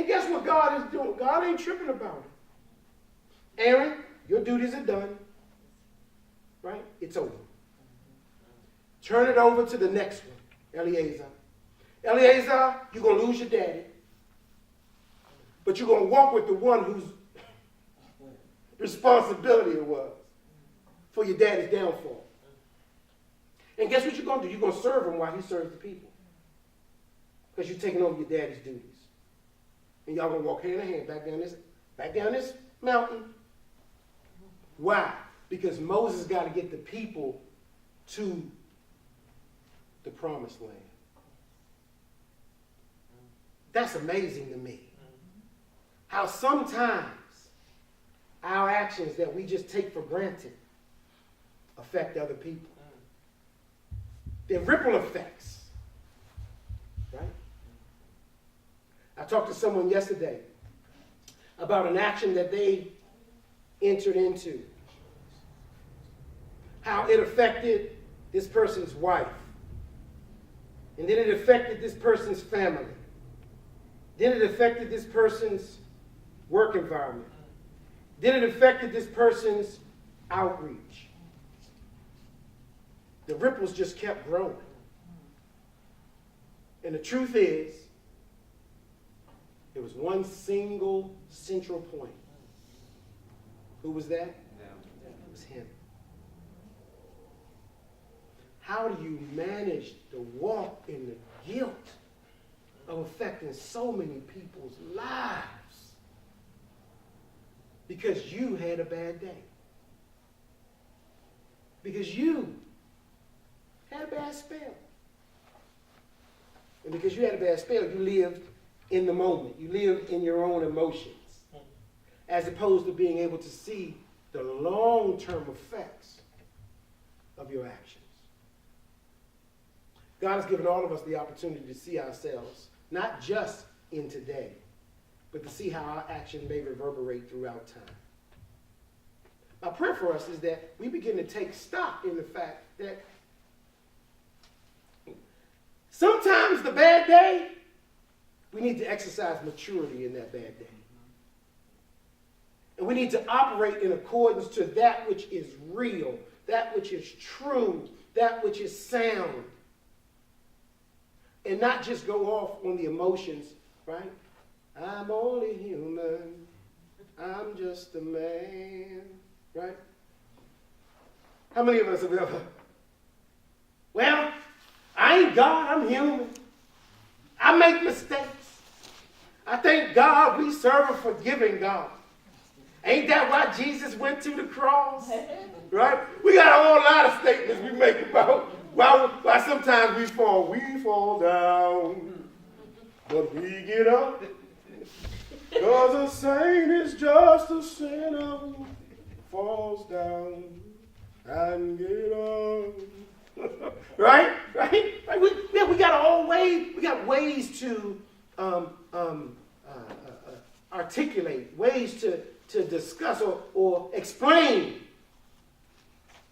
And guess what God is doing? God ain't tripping about it. Aaron, your duties are done. Right? It's over. Turn it over to the next one, Eleazar. Eleazar, you're going to lose your daddy. But you're going to walk with the one whose responsibility it was for your daddy's downfall. And guess what you're going to do? You're going to serve him while he serves the people. Because you're taking over your daddy's duties. And y'all going to walk hand in hand back down this mountain. Why? Because Moses got to get the people to the promised land. That's amazing to me. How sometimes our actions that we just take for granted affect other people. They're ripple effects. Right? I talked to someone yesterday about an action that they entered into. How it affected this person's wife. And then it affected this person's family. Then it affected this person's work environment. Then it affected this person's outreach. The ripples just kept growing. And the truth is, there was one single central point. Who was that? It was him. How do you manage to walk in the guilt of affecting so many people's lives because you had a bad day? Because you had a bad spell. And because you had a bad spell, you lived in the moment. You lived in your own emotions, as opposed to being able to see the long-term effects of your actions. God has given all of us the opportunity to see ourselves, not just in today, but to see how our action may reverberate throughout time. My prayer for us is that we begin to take stock in the fact that sometimes the bad day, we need to exercise maturity in that bad day. And we need to operate in accordance to that which is real, that which is true, that which is sound. And not just go off on the emotions, right? I'm only human. I'm just a man, right? How many of us have ever, well, I ain't God, I'm human. I make mistakes. I thank God we serve a forgiving God. Ain't that why Jesus went to the cross? Right? We got a whole lot of statements we make about why sometimes we fall down, but we get up. Because a saint is just a sinner who falls down and get up. Right? We got all ways. We got ways to articulate, ways to discuss or explain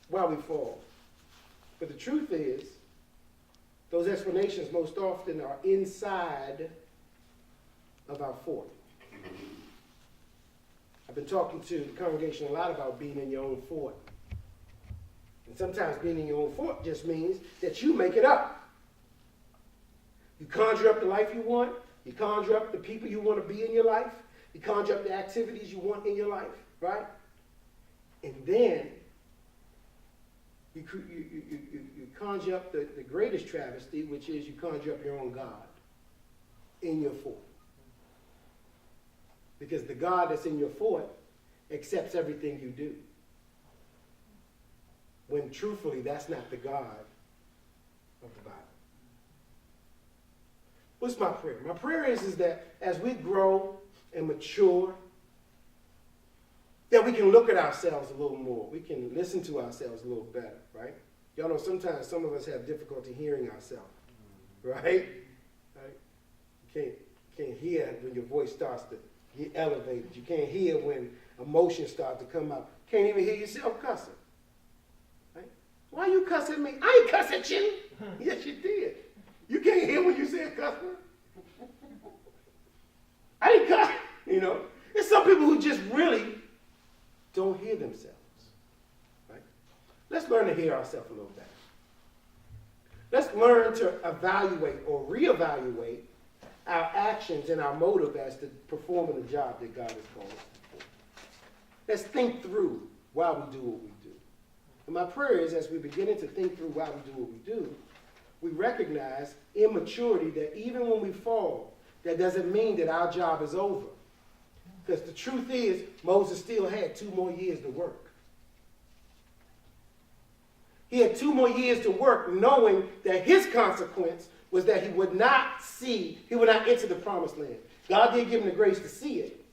why we fall. But the truth is, those explanations most often are inside of our fort. I've been talking to the congregation a lot about being in your own fort. And sometimes being in your own fort just means that you make it up. You conjure up the life you want. You conjure up the people you want to be in your life. You conjure up the activities you want in your life, right? And then you conjure up the greatest travesty, which is you conjure up your own God in your fort. Because the God that's in your fort accepts everything you do. When truthfully, that's not the God of the Bible. What's my prayer? My prayer is that as we grow and mature, that we can look at ourselves a little more. We can listen to ourselves a little better, right? Y'all know sometimes some of us have difficulty hearing ourselves, right? You can't hear when your voice starts to get elevated. You can't hear when emotions start to come out. Can't even hear yourself cussing. Right? Why you cussing at me? I ain't cussing at you. Yes, you did. You can't hear when you say cuss word. I didn't You know, there's some people who just really don't hear themselves. Right? Let's learn to hear ourselves a little better. Let's learn to evaluate or reevaluate our actions and our motive as to performing the job that God has called us to perform. Let's think through why we do what we do. And my prayer is, as we begin to think through why we do what we do, we recognize immaturity, that even when we fall, that doesn't mean that our job is over. Because the truth is, Moses still had 2 more years to work. He had 2 more years to work, knowing that his consequence was that he would not enter the promised land. God did give him the grace to see it.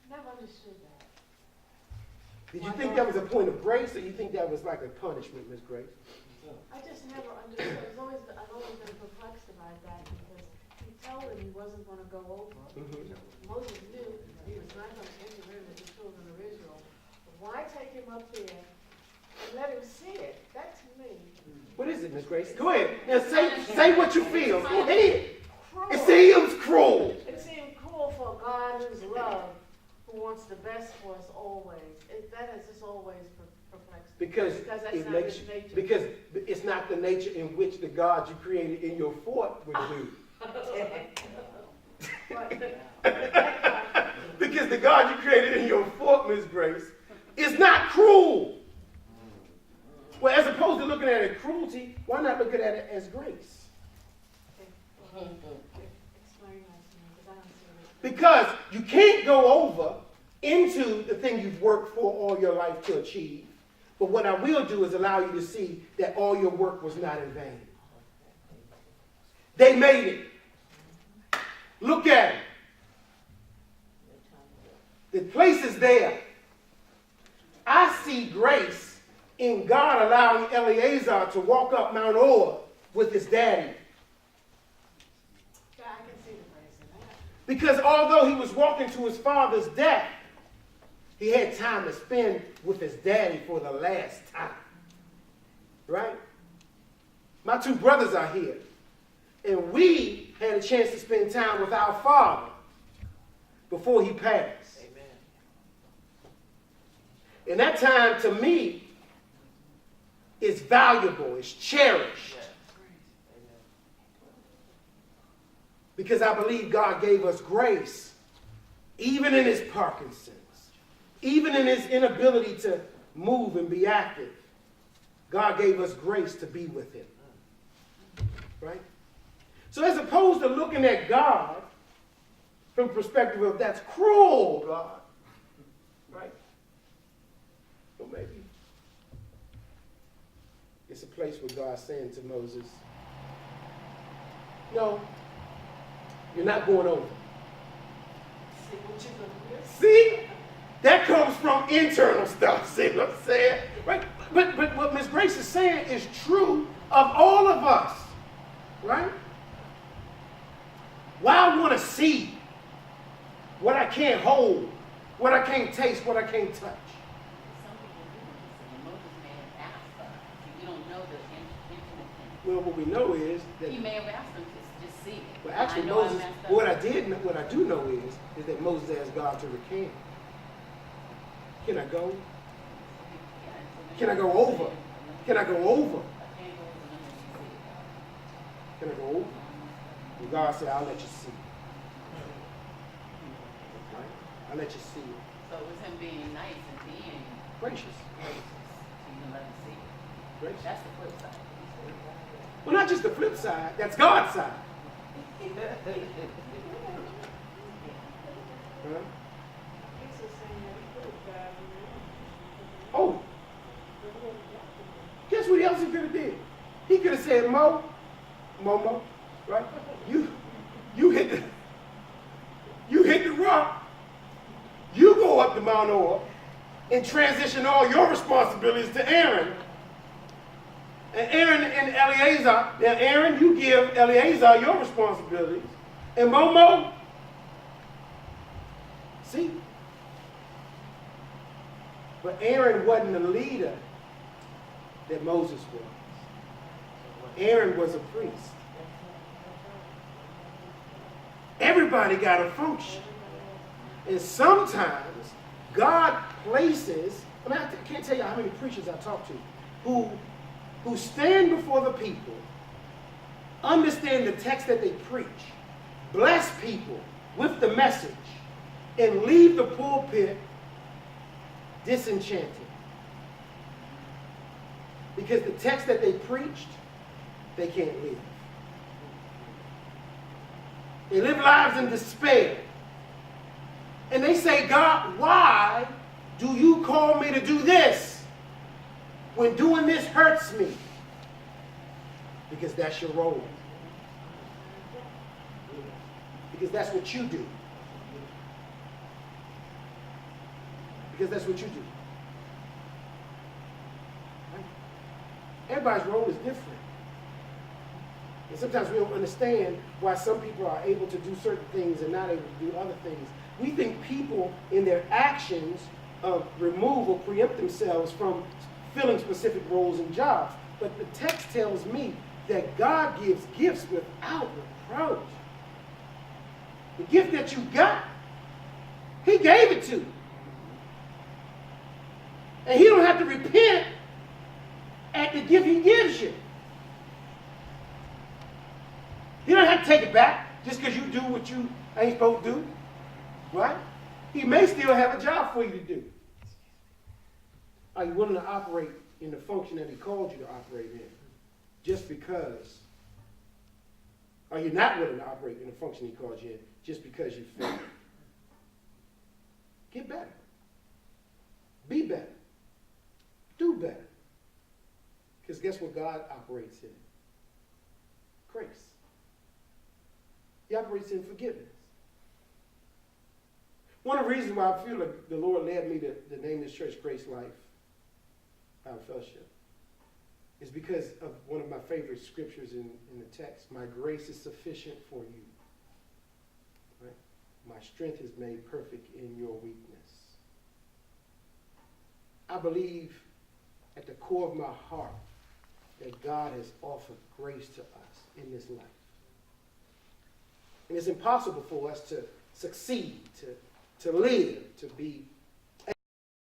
Never understood that. Did you think that was a point of grace, or you think that was like a punishment, Miss Grace? I just never understood. I've always been perplexed about that, because he told him he wasn't going to go over. Mm-hmm. Moses knew he was not going to enter in with the children of Israel. But why take him up there and let him see it? That to me. What is it, Miss Grace? Go ahead. Now say what you feel. Go ahead. Cruel. It seems cruel. It seemed cruel for God who's love, who wants the best for us always. That has just always perplexed me. Because that's it not makes his nature. because it's not the nature in which the God you created in your fort would do. Because the God you created in your fort, Miss Grace, is not cruel. Well, as opposed to looking at it cruelty, why not look at it as grace? Explain that to me, because I don't see it. Because you can't go over into the thing you've worked for all your life to achieve. But what I will do is allow you to see that all your work was not in vain. They made it. Look at it. The place is there. I see grace in God allowing Eleazar to walk up Mount Or with his daddy. Yeah, I can see the grace in that. Because although he was walking to his father's death, he had time to spend with his daddy for the last time. Right? My 2 brothers are here. And we had a chance to spend time with our father before he passed. Amen. And that time, to me, is valuable, is cherished. Amen. Because I believe God gave us grace, even in his Parkinson's, even in his inability to move and be active. God gave us grace to be with him. Right? So as opposed to looking at God from the perspective of that's cruel, God. Right? Well, maybe it's a place where God's saying to Moses, no, you're not going over. See what you're going to do. See? That comes from internal stuff. See what I'm saying? Right? But what Miss Grace is saying is true of all of us. Right? Why I want to see what I can't hold, what I can't taste, what I can't touch. Some people do this, and Moses may have asked her. We don't know the intimate thing. Well, what we know is that. He may have asked them to just see it. Well, actually, I know Moses. I messed up. What I do know is that Moses asked God to recant. Can I go? Can I go over? Can I go over? Can I go over? And God said, I'll let you see. Right? I'll let you see it. So it was him being nice and being Gracious. gracious. So you can let him see it. Gracious. That's the flip side. Well, not just the flip side. That's God's side. Huh? He's just saying that he could have died in there. Oh, guess what else he could have did? He could have said, Momo, right? You hit the rock. You go up to Mount Or and transition all your responsibilities to Aaron. And Aaron and Eleazar. Now, Aaron, you give Eleazar your responsibilities. And Momo, see? But Aaron wasn't the leader that Moses was. Aaron was a priest. Everybody got a function. And sometimes God places, I can't tell you how many preachers I talk to who stand before the people, understand the text that they preach, bless people with the message, and leave the pulpit disenchanted. Because the text that they preached, they can't live. They live lives in despair. And they say, God, why do you call me to do this when doing this hurts me? Because that's your role. Because that's what you do. Because that's what you do. Right? Everybody's role is different. And sometimes we don't understand why some people are able to do certain things and not able to do other things. We think people in their actions remove or preempt themselves from filling specific roles and jobs. But the text tells me that God gives gifts without reproach. The gift that you got, He gave it to you. And He don't have to repent at the gift He gives you. You don't have to take it back just because you do what you ain't supposed to do. Right? He may still have a job for you to do. Are you willing to operate in the function that He called you to operate in? Just because? Are you not willing to operate in the function He called you in just because you failed? Get better. Be better. Do better. Because guess what God operates in? Grace. He operates in forgiveness. One of the reasons why I feel like the Lord led me to name this church Grace Life Bible Fellowship is because of one of my favorite scriptures in the text. My grace is sufficient for you. Right? My strength is made perfect in your weakness. I believe at the core of my heart that God has offered grace to us in this life. And it's impossible for us to succeed, to live, to be